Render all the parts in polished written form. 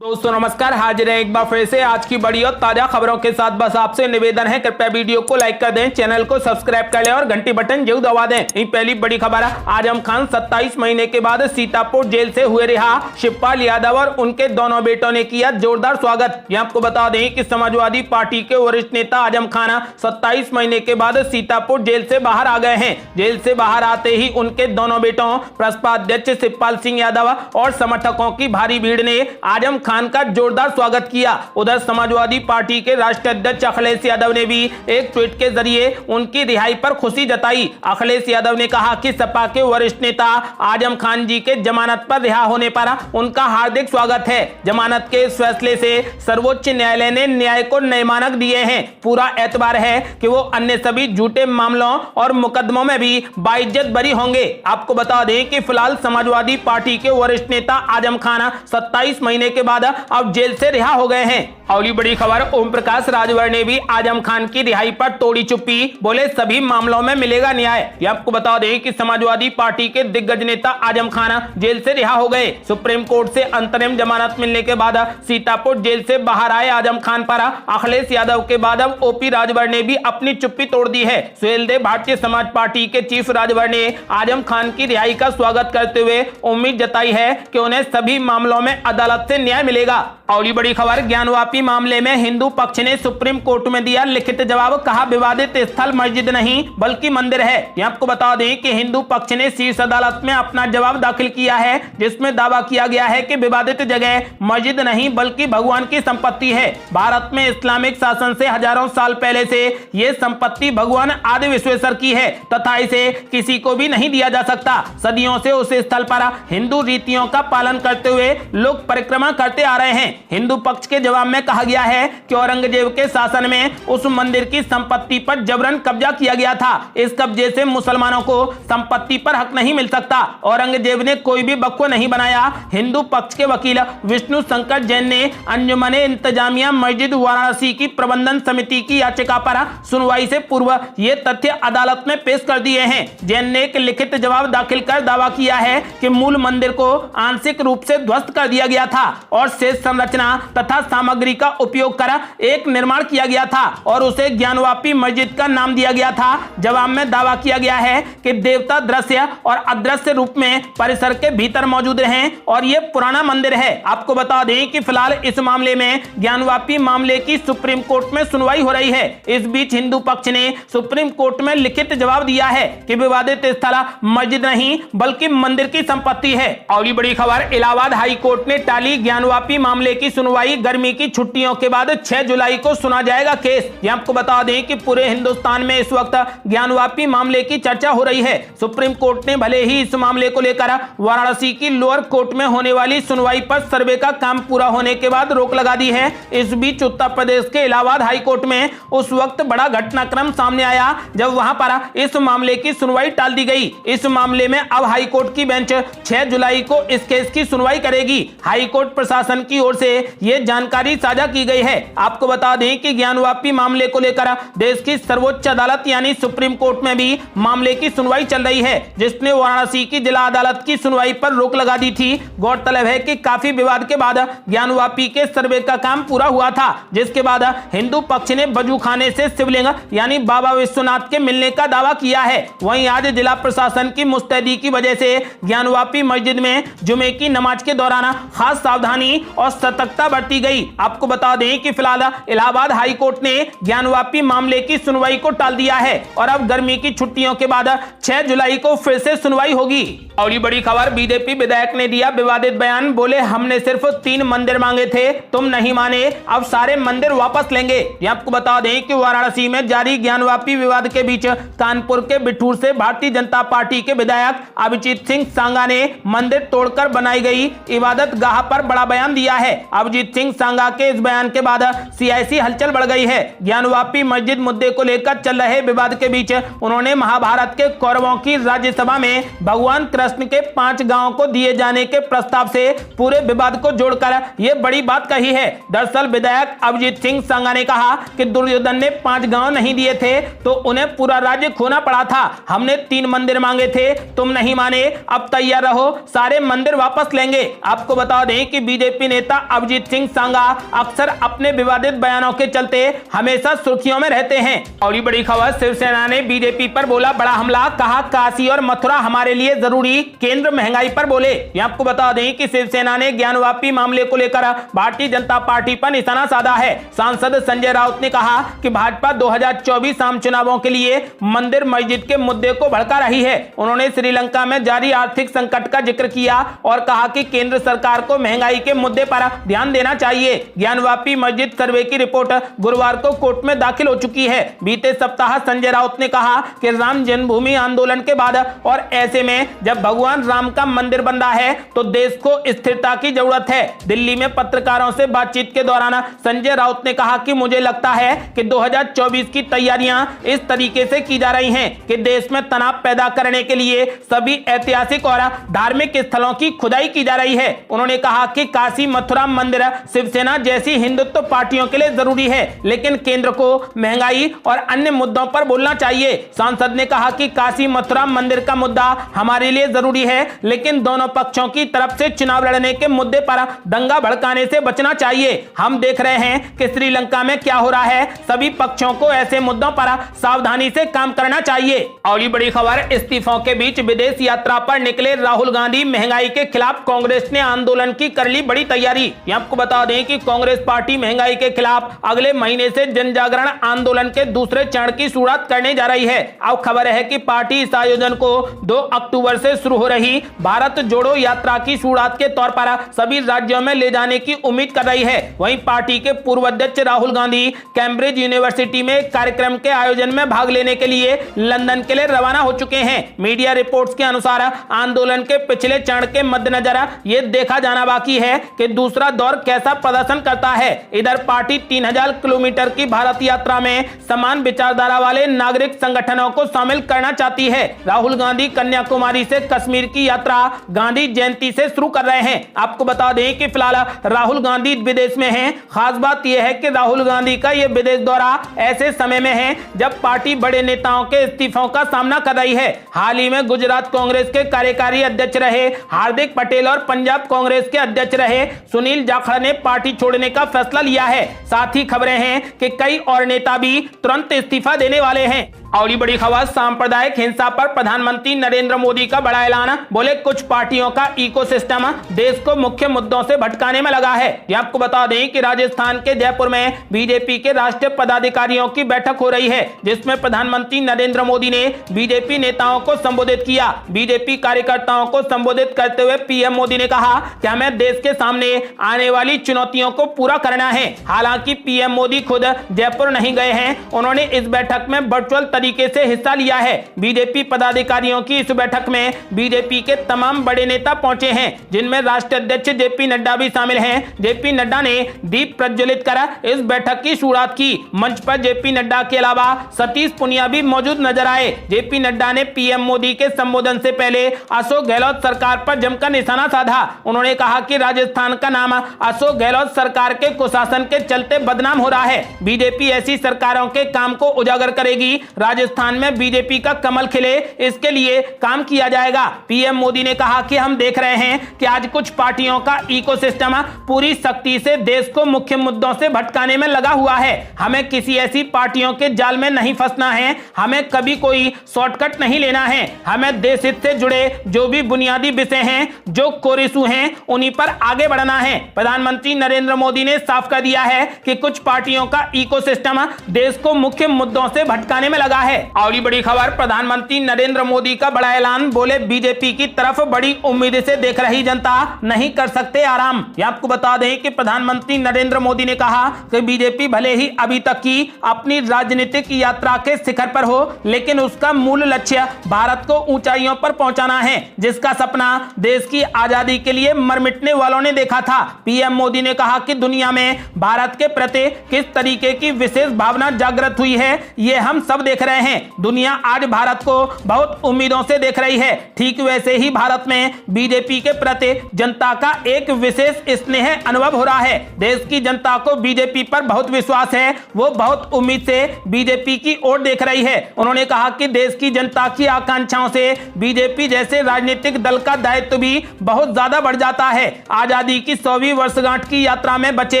दोस्तों नमस्कार, हाजिर है एक बार फिर से आज की बड़ी और ताजा खबरों के साथ। बस आपसे निवेदन है, कृपया वीडियो को लाइक कर दें, चैनल को सब्सक्राइब कर लें और घंटी बटन जरूर दबा दें। पहली बड़ी खबर है, आजम खान 27 महीने के बाद सीतापुर जेल से हुए रिहा। शिवपाल यादव और उनके दोनों बेटों ने किया जोरदार स्वागत। ये आपको बता दें कि समाजवादी पार्टी के वरिष्ठ नेता आजम खान 27 महीने के बाद सीतापुर जेल से बाहर आ गए हैं। जेल से बाहर आते ही उनके दोनों बेटों प्रसपा अध्यक्ष शिवपाल सिंह यादव और समर्थकों की भारी भीड़ ने आजम खान का जोरदार स्वागत किया। उधर समाजवादी पार्टी के राष्ट्रीय अध्यक्ष अखिलेश यादव ने भी एक ट्वीट के जरिए उनकी रिहाई पर खुशी जताई। अखिलेश यादव ने कहा कि सपा के वरिष्ठ नेता आजम खान जी के जमानत पर रिहा होने पर उनका हार्दिक स्वागत है। जमानत के इस फैसले से सर्वोच्च न्यायालय ने न्याय को नए मानक दिए हैं। पूरा एतबार है कि वो अन्य सभी झूठे मामलों और मुकदमों में भी बाइज्जत बरी होंगे। आपको बता दें कि फिलहाल समाजवादी पार्टी के वरिष्ठ नेता आजम खान 27 महीने के बाद अब जेल से रिहा हो गए हैं। अगली बड़ी खबर, ओम प्रकाश राजभर ने भी आजम खान की रिहाई पर तोड़ी चुप्पी, बोले सभी मामलों में मिलेगा न्याय। ये आपको बता दें कि समाजवादी पार्टी के दिग्गज नेता आजम खान जेल से रिहा हो गए। सुप्रीम कोर्ट से अंतरिम जमानत मिलने के बाद सीतापुर जेल से बाहर आए आजम खान पर अखिलेश यादव के बाद अब ओपी राजभर ने भी अपनी चुप्पी तोड़ दी है। सुहेल देव भारतीय समाज पार्टी के चीफ राजभर ने आजम खान की रिहाई का स्वागत करते हुए उम्मीद जताई है कि उन्हें सभी मामलों में अदालत से न्याय मिलेगा। अगली बड़ी खबर, ज्ञानवापी मामले में हिंदू पक्ष ने सुप्रीम कोर्ट में दिया लिखित जवाब। कहा विवादित स्थल मस्जिद नहीं बल्कि मंदिर है। ये आपको बता दें कि हिंदू पक्ष ने शीर्ष अदालत में अपना जवाब दाखिल किया है, जिसमें दावा किया गया है कि विवादित जगह मस्जिद नहीं बल्कि भगवान की संपत्ति है। भारत में इस्लामिक शासन से हजारों साल पहले से ये संपत्ति भगवान आदि विश्वेश्वर की है तथा इसे किसी को भी नहीं दिया जा सकता। सदियों से उस स्थल पर हिंदू रीतियों का पालन करते हुए लोग परिक्रमा करते आ रहे हैं। हिंदू पक्ष के जवाब में कहा गया है कि औरंगजेब के शासन में उस मंदिर की संपत्ति पर जबरन कब्जा किया गया था। इस कब्जे से मुसलमानों को संपत्ति पर हक नहीं मिल सकता। औरंगजेब ने कोई भी वक्फ नहीं बनाया। हिंदू पक्ष के वकील विष्णु शंकर जैन ने अंजुमने इंतजामिया मस्जिद वाराणसी की प्रबंधन समिति की याचिका पर सुनवाई से पूर्व ये तथ्य अदालत में पेश कर दिए हैं। जैन ने एक लिखित जवाब दाखिल कर दावा किया है कि मूल मंदिर को आंशिक रूप से ध्वस्त कर दिया गया था और शेष संरचना तथा सामग्री का उपयोग कर एक निर्माण किया गया था और उसे ज्ञानवापी मस्जिद का नाम दिया गया था। जवाब में दावा किया गया है कि देवता दृश्य और अदृश्य रूप में परिसर के भीतर मौजूद हैं और ये पुराना मंदिर है। आपको बता दें कि फिलहाल इस मामले में ज्ञानवापी मामले की सुप्रीम कोर्ट में सुनवाई हो रही है। इस बीच हिंदू पक्ष ने सुप्रीम कोर्ट में लिखित जवाब दिया है कि विवादित स्थल मस्जिद नहीं बल्कि मंदिर की संपत्ति है। अगली बड़ी खबर, इलाहाबाद हाई कोर्ट ने टाली ज्ञानवापी मामले की सुनवाई। गर्मी की छुट्टियों के बाद 6 जुलाई को सुना जाएगा केस। ये आपको बता दें कि पूरे हिंदुस्तान में इस वक्त ज्ञानवापी मामले की चर्चा हो रही है। सुप्रीम कोर्ट ने भले ही इस मामले को लेकर वाराणसी की लोअर कोर्ट में होने वाली सुनवाई पर सर्वे का काम पूरा होने के बाद रोक लगा दी है। इस बीच उत्तर प्रदेश के इलाहाबाद हाई कोर्ट में उस वक्त बड़ा घटनाक्रम सामने आया जब वहां पर इस मामले की सुनवाई टाल दी गई। इस मामले में अब हाई कोर्ट की बेंच 6 जुलाई को इस केस की सुनवाई करेगी। हाई कोर्ट प्रशासन की ओर से यह जानकारी साझा की गई है। आपको बता दें कि ज्ञानवापी मामले को लेकर देश की सर्वोच्च अदालत यानी सुप्रीम कोर्ट में भी मामले की सुनवाई चल रही है, जिसने वाराणसी की जिला अदालत की सुनवाई पर रोक लगा दी थी। गौरतलब है कि काफी विवाद के बाद ज्ञानवापी के सर्वे का काम पूरा हुआ था, जिसके बाद हिंदू पक्ष ने बजूखाने से शिवलिंग यानी बाबा विश्वनाथ के मिलने का दावा किया है। वहीं आज जिला प्रशासन की मुस्तैदी की वजह से ज्ञानवापी मस्जिद में जुमे की नमाज के दौरान खास सावधानी और सतर्कता बरती गई। आपको बता दें कि फिलहाल इलाहाबाद हाई कोर्ट ने ज्ञानवापी मामले की सुनवाई को टाल दिया है और अब गर्मी की छुट्टियों के बाद 6 जुलाई को फिर से सुनवाई होगी। अगली बड़ी खबर, बीजेपी विधायक ने दिया विवादित बयान। बोले हमने सिर्फ 3 मंदिर मांगे थे, तुम नहीं माने, अब सारे मंदिर वापस लेंगे। ये आपको बता दें कि वाराणसी में जारी ज्ञानवापी विवाद के बीच कानपुर के बिठूर से भारतीय जनता पार्टी के विधायक अभिजीत सिंह सांगा ने मंदिर तोड़कर बनाई गई इबादत गाह पर बड़ा बयान दिया है। अभिजीत सिंह सांगा के इस बयान के बाद सियासी हलचल बढ़ गई है। ज्ञानवापी मस्जिद मुद्दे को लेकर चल रहे विवाद के बीच उन्होंने महाभारत के कौरवों की राज्यसभा में भगवान कृष्ण के 5 गांवों को दिए जाने के प्रस्ताव से पूरे विवाद को जोड़कर यह बड़ी बात कही है। दरअसल विधायक अभिजीत सिंह सांगा ने कहा कि दुर्योधन ने 5 गांव नहीं दिए थे तो उन्हें पूरा राज्य खोना पड़ा था। हमने 3 मंदिर मांगे थे, तुम नहीं माने, अब तैयार रहो, सारे मंदिर वापस लेंगे। आपको बता दें कि बीजेपी नेता अभिजीत सिंह सांगा अक्सर अपने विवादित बयानों के चलते हमेशा सुर्खियों में रहते हैं। और ये बड़ी खबर, शिवसेना ने बीजेपी पर बोला बड़ा हमला, कहा काशी और मथुरा हमारे लिए जरूरी, केंद्र महंगाई पर बोले। ये आपको बता दें कि शिवसेना ने ज्ञानवापी मामले को लेकर भारतीय जनता पार्टी पर निशाना साधा है। सांसद संजय राउत ने कहा कि भाजपा 2024 आम चुनावों के लिए मंदिर मस्जिद के मुद्दे को भड़का रही है। उन्होंने श्रीलंका में जारी आर्थिक संकट का जिक्र किया और कहा कि केंद्र सरकार को महंगाई के मुद्दे पर ध्यान देना चाहिए। ज्ञानवापी मस्जिद सर्वे की रिपोर्ट गुरुवार को कोर्ट में दाखिल हो चुकी है। बीते सप्ताह संजय राउत ने कहा कि राम जन्मभूमि आंदोलन के बाद और ऐसे में जब भगवान राम का मंदिर बन रहा है तो देश को स्थिरता की जरूरत है। दिल्ली में पत्रकारों से बातचीत के दौरान संजय राउत ने कहा कि मुझे लगता है कि 2024 की तैयारियां इस तरीके से की जा रही हैं कि देश में तनाव पैदा करने के लिए सभी ऐतिहासिक और धार्मिक स्थलों की खुदाई की जा रही है। उन्होंने कहा कि काशी मथुरा मंदिर शिवसेना जैसी हिंदुत्व पार्टियों के लिए जरूरी है, लेकिन केंद्र को महंगाई और अन्य मुद्दों पर बोलना चाहिए। सांसद ने कहा कि काशी मथुरा मंदिर का मुद्दा हमारे लिए जरूरी है, लेकिन दोनों पक्षों की तरफ से चुनाव लड़ने के मुद्दे पर दंगा भड़काने से बचना चाहिए। हम देख रहे हैं कि श्रीलंका में क्या हो रहा है। सभी पक्षों को ऐसे मुद्दों पर सावधानी से काम करना चाहिए। और ये बड़ी खबर, इस्तीफों के बीच विदेश यात्रा पर निकले राहुल गांधी, महंगाई के खिलाफ कांग्रेस ने आंदोलन की कर ली बड़ी तैयारी। आपको बता दें कि कांग्रेस पार्टी महंगाई के खिलाफ अगले महीने से जन जागरण आंदोलन के दूसरे चरण की शुरुआत करने जा रही है। अब खबर है कि पार्टी इस आयोजन को 2 अक्टूबर से शुरू हो रही भारत जोड़ो यात्रा की शुरुआत के तौर पर सभी राज्यों में ले जाने की उम्मीद कर रही है। वहीं पार्टी के पूर्व अध्यक्ष राहुल गांधी कैम्ब्रिज यूनिवर्सिटी में एक कार्यक्रम के आयोजन में भाग लेने के लिए लंदन के लिए रवाना हो चुके हैं। मीडिया रिपोर्ट्स के अनुसार आंदोलन के पिछले चरण के मद्देनजर ये देखा जाना बाकी है कि दूसरा दौर कैसा प्रदर्शन करता है। इधर पार्टी 3000 किलोमीटर की भारत यात्रा में समान विचारधारा वाले नागरिक संगठनों को शामिल करना चाहती है। राहुल गांधी कन्याकुमारी से कश्मीर की यात्रा गांधी जयंती से शुरू कर रहे हैं। आपको बता दें कि फिलहाल राहुल गांधी विदेश में हैं। खास बात यह है कि राहुल गांधी का यह विदेश दौरा ऐसे समय में है जब पार्टी बड़े नेताओं के इस्तीफों का सामना कर रही है। हाल ही में गुजरात कांग्रेस के कार्यकारी अध्यक्ष रहे हार्दिक पटेल और पंजाब कांग्रेस के अध्यक्ष रहे सुनील जाखड़ ने पार्टी छोड़ने का फैसला लिया है। साथ ही खबरें हैं कि कई और नेता भी तुरंत इस्तीफा देने वाले हैं। और ये बड़ी खबर, सांप्रदायिक हिंसा पर प्रधानमंत्री नरेंद्र मोदी का बड़ा ऐलान। बोले कुछ पार्टियों का इकोसिस्टम देश को मुख्य मुद्दों से भटकाने में लगा है। ये आपको बता दें कि राजस्थान के जयपुर में बीजेपी के राष्ट्रीय पदाधिकारियों की बैठक हो रही है, जिसमें प्रधानमंत्री नरेंद्र मोदी ने बीजेपी नेताओं को संबोधित किया। बीजेपी कार्यकर्ताओं को संबोधित करते हुए पीएम मोदी ने कहा कि हमें देश के सामने आने वाली चुनौतियों को पूरा करना है। हालांकि पीएम मोदी खुद जयपुर नहीं गए हैं। उन्होंने इस बैठक में वर्चुअल तरीके से हिस्सा लिया है। बीजेपी पदाधिकारियों की इस बैठक में बीजेपी के तमाम बड़े नेता पहुंचे हैं, जिनमें राष्ट्रीय अध्यक्ष जेपी नड्डा भी शामिल हैं। जेपी नड्डा ने दीप प्रज्वलित कर इस बैठक की शुरुआत की। मंच पर जेपी नड्डा के अलावा सतीश पुनिया भी मौजूद नजर आए। जेपी नड्डा ने पीएम मोदी के संबोधन से पहले अशोक गहलोत सरकार पर जमकर निशाना साधा। उन्होंने कहा कि राजस्थान का नाम अशोक गहलोत सरकार के कुशासन के चलते बदनाम हो रहा है। बीजेपी ऐसी सरकारों के काम को उजागर करेगी। राजस्थान में बीजेपी का कमल खिले, इसके लिए काम किया जाएगा। पीएम मोदी ने कहा कि हम देख रहे हैं कि आज कुछ पार्टियों का इकोसिस्टम पूरी सख्ती से देश को मुख्य मुद्दों से भटकाने में लगा हुआ है। हमें किसी ऐसी पार्टियों के जाल में नहीं फंसना है। हमें कभी कोई शॉर्टकट नहीं लेना है। हमें देश हित से जुड़े जो भी बुनियादी विषय हैं, जो कोर इशू हैं, उन्हीं पर आगे बढ़ना है। प्रधानमंत्री नरेंद्र मोदी ने साफ कर दिया है कि कुछ पार्टियों का इकोसिस्टम देश को मुख्य मुद्दों से भटकाने में लगा है। और ये बड़ी खबर, प्रधानमंत्री नरेंद्र मोदी का बड़ा ऐलान। बोले बीजेपी की तरफ बड़ी उम्मीद से देख रही जनता, नहीं कर सकते आराम। ये आपको बता दें कि प्रधानमंत्री नरेंद्र मोदी ने कहा कि बीजेपी भले ही अभी तक की अपनी राजनीतिक यात्रा के शिखर पर हो, लेकिन उसका मूल लक्ष्य भारत को ऊंचाइयों पर पहुंचाना है, जिसका सपना देश की आजादी के लिए मर मिटने वालों ने देखा था। पीएम मोदी ने कहा कि दुनिया में भारत के प्रति किस तरीके की विशेष भावना जागृत हुई है, ये हम सब देख रहे रहे हैं। दुनिया आज भारत को बहुत उम्मीदों से देख रही है। ठीक वैसे ही भारत में बीजेपी के प्रति जनता का एक विशेष स्नेह अनुभव हो रहा है। देश की जनता को बीजेपी पर बहुत विश्वास है, वो बहुत उम्मीद से बीजेपी की ओर देख रही है। उन्होंने कहा कि देश की जनता की आकांक्षाओं से बीजेपी जैसे राजनीतिक दल का दायित्व भी बहुत ज्यादा बढ़ जाता है। आजादी की 100वीं वर्षगांठ की यात्रा में बचे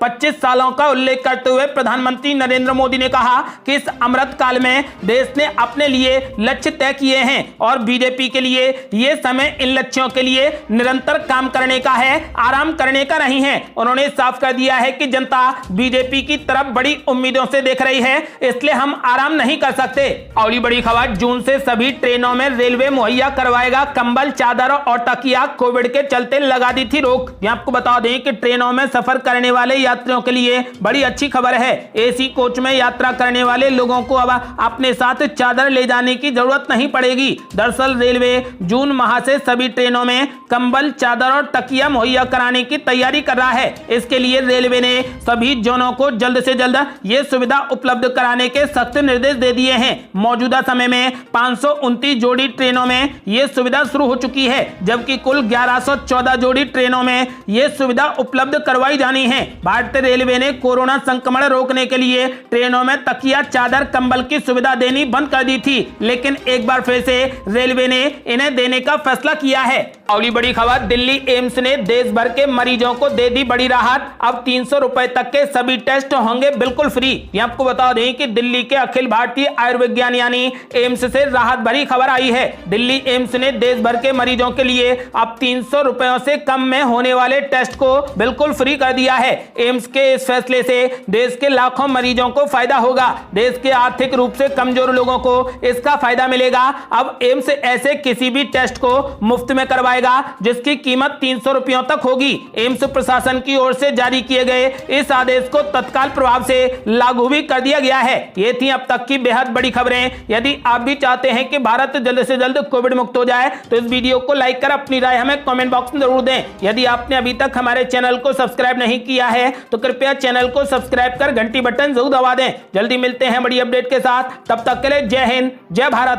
25 सालों का उल्लेख करते हुए प्रधानमंत्री नरेंद्र मोदी ने कहा कि इस अमृत काल में देश ने अपने लिए लक्ष्य तय किए हैं और बीजेपी के लिए यह समय इन लक्ष्यों के लिए निरंतर काम करने का है, आराम करने का नहीं है। उन्होंने साफ कर दिया है कि जनता बीजेपी की तरफ बड़ी उम्मीदों से देख रही है, इसलिए हम आराम नहीं कर सकते। अगली बड़ी खबर, जून से सभी ट्रेनों में रेलवे मुहैया करवाएगा कंबल, चादर और तकिया। कोविड के चलते लगा दी थी रोक। आपको बता दें कि ट्रेनों में सफर करने वाले यात्रियों के लिए बड़ी अच्छी खबर है। एसी कोच में यात्रा करने वाले लोगों को अब अपने साथ चादर ले जाने की जरूरत नहीं पड़ेगी। दरअसल रेलवे जून माह से सभी ट्रेनों में कंबल, चादर और तकिया मुहैया कराने की तैयारी कर रहा है। इसके लिए रेलवे ने सभी जोनों को जल्द से जल्द ये सुविधा उपलब्ध कराने के सख्त निर्देश दे दिए हैं। मौजूदा समय में 529 जोड़ी ट्रेनों में यह सुविधा शुरू हो चुकी है, जबकि कुल 1114 जोड़ी ट्रेनों में यह सुविधा उपलब्ध करवाई जानी है। भारतीय रेलवे ने कोरोना संक्रमण रोकने के लिए ट्रेनों में तकिया, चादर, कंबल की सुविधा देनी बंद कर दी थी, लेकिन एक बार फिर से रेलवे ने इन्हें देने का फैसला किया है। अगली बड़ी खबर, दिल्ली एम्स ने देश भर के मरीजों को दे दी बड़ी राहत। अब 300 रुपए तक के सभी टेस्ट होंगे बिल्कुल फ्री। ये आपको बता दें कि दिल्ली के अखिल भारतीय आयुर्विज्ञान यानी एम्स से राहत भरी खबर आई है। दिल्ली एम्स ने देश भर के मरीजों के लिए अब 300 रुपयों से कम में होने वाले टेस्ट को बिल्कुल फ्री कर दिया है। एम्स के इस फैसले से देश के लाखों मरीजों को फायदा होगा। देश के आर्थिक रूप से कमजोर लोगों को इसका फायदा मिलेगा। अब एम्स ऐसे किसी भी टेस्ट को मुफ्त में करवाएगा जिसकी कीमत 300 रुपयों तक होगी। एम्स प्रशासन की ओर से जारी किए गए इस आदेश को तत्काल प्रभाव से लागू भी कर दिया गया है। ये थी अब तक की बेहद बड़ी खबरें। यदि आप भी चाहते हैं कि भारत जल्द से जल्द कोविड मुक्त हो जाए तो इस वीडियो को लाइक कर अपनी राय हमें कमेंट बॉक्स में जरूर दें। यदि आपने अभी तक हमारे चैनल को सब्सक्राइब नहीं किया है तो कृपया चैनल को सब्सक्राइब कर घंटी बटन जरूर दबा दें। जल्दी मिलते हैं बड़ी अपडेट के साथ, तब तक के लिए जय हिंद, जय भारत।